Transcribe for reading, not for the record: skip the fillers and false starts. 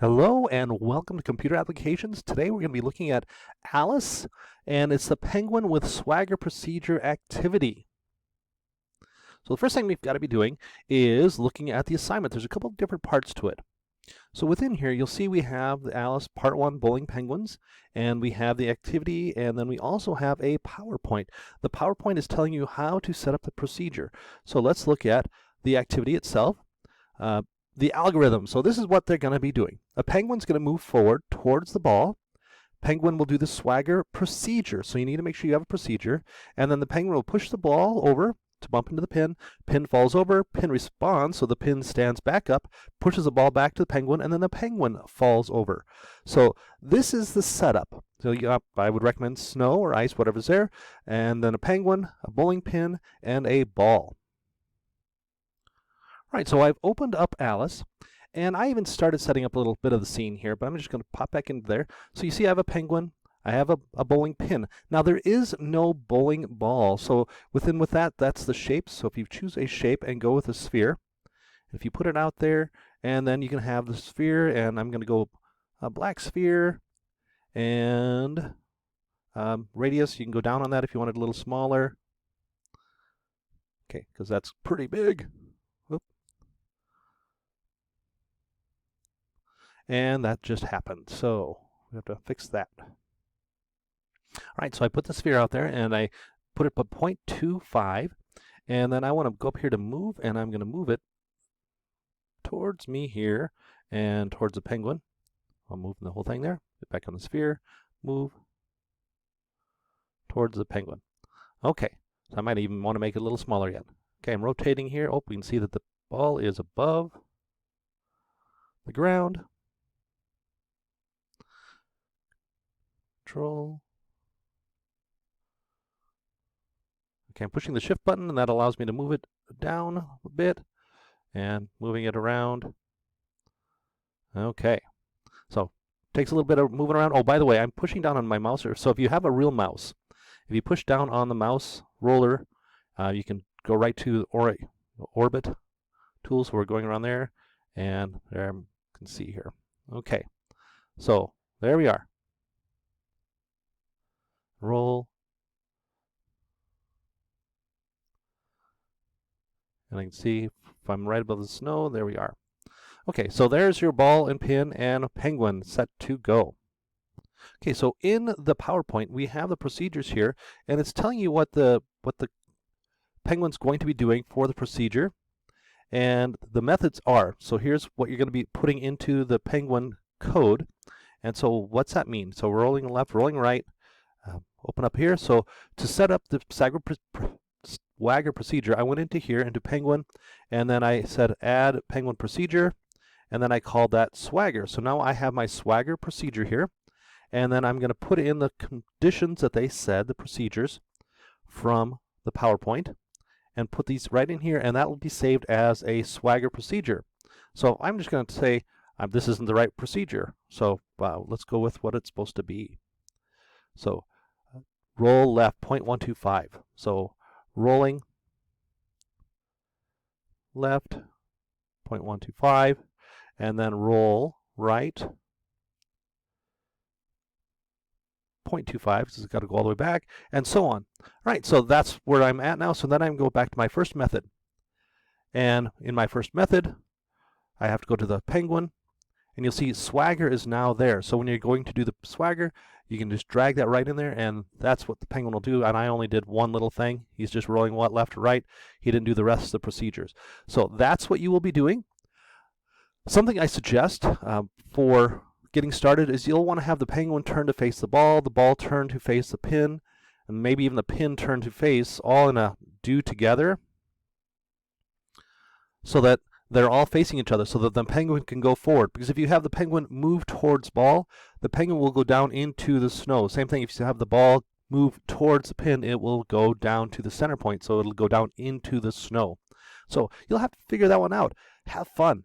Hello and welcome to Computer Applications. Today we're going to be looking at Alice, and it's the Penguin with Swagger Procedure activity. So the first thing we've got to be doing is looking at the assignment. There's a couple of different parts to it. So within here, you'll see we have the Alice Part 1 Bowling Penguins, and we have the activity, and then we also have a PowerPoint. The PowerPoint is telling you how to set up the procedure. So let's look at the activity itself. The algorithm. So this is what they're going to be doing. A penguin's going to move forward towards the ball. Penguin will do the swagger procedure. So you need to make sure you have a procedure. And then the penguin will push the ball over to bump into the pin. Pin falls over. Pin responds. So the pin stands back up, pushes the ball back to the penguin, and then the penguin falls over. So this is the setup. So I would recommend snow or ice, whatever's there, and then a penguin, a bowling pin, and a ball. All right, so I've opened up Alice, and I even started setting up a little bit of the scene here, but I'm just going to pop back into there. So you see I have a penguin, I have a bowling pin. Now there is no bowling ball, so with that, that's the shape. So if you choose a shape and go with a sphere, if you put it out there, and then you can have the sphere, and I'm going to go a black sphere, and radius, you can go down on that if you want it a little smaller. Okay, because that's pretty big. And that just happened, so we have to fix that. All right, so I put the sphere out there, and I put it at 0.25, and then I want to go up here to move, and I'm going to move it towards me here and towards the penguin. I'll move the whole thing there, get back on the sphere, move towards the penguin. Okay, so I might even want to make it a little smaller yet. Okay, I'm rotating here. Oh, we can see that the ball is above the ground. Control. Okay, I'm pushing the shift button, and that allows me to move it down a bit and moving it around. Okay, so takes a little bit of moving around. Oh, by the way, I'm pushing down on my mouse. So if you have a real mouse, if you push down on the mouse roller, you can go right to orbit tools. So we're going around there, and there you can see here. Okay, so there we are. Roll. And I can see if I'm right above the snow, there we are. Okay, so there's your ball and pin and penguin set to go. Okay, so in the PowerPoint, we have the procedures here, and it's telling you what the penguin's going to be doing for the procedure, and the methods are. So here's what you're going to be putting into the penguin code. And so what's that mean? So rolling left, rolling right, open up here. So to set up the swagger procedure, I went into here, into penguin, and then I said add penguin procedure, and then I called that swagger. So now I have my swagger procedure here, and then I'm going to put in the conditions that they said, the procedures from the PowerPoint, and put these right in here, and that will be saved as a swagger procedure. So I'm just going to say this isn't the right procedure, so let's go with what it's supposed to be. So roll left 0.125. So rolling left 0.125, and then roll right 0.25, so it's got to go all the way back, and so on. All right, so that's where I'm at now. So then I'm going to go back to my first method. And in my first method, I have to go to the penguin, and you'll see swagger is now there. So when you're going to do the swagger, you can just drag that right in there, and that's what the penguin will do. And I only did one little thing. He's just rolling left to right. He didn't do the rest of the procedures. So that's what you will be doing. Something I suggest for getting started is you'll want to have the penguin turn to face the ball turn to face the pin, and maybe even the pin turn to face, all in a do together, so that they're all facing each other, so that the penguin can go forward. Because if you have the penguin move towards ball, the penguin will go down into the snow. Same thing if you have the ball move towards the pin, it will go down to the center point, so it'll go down into the snow. So you'll have to figure that one out. Have fun.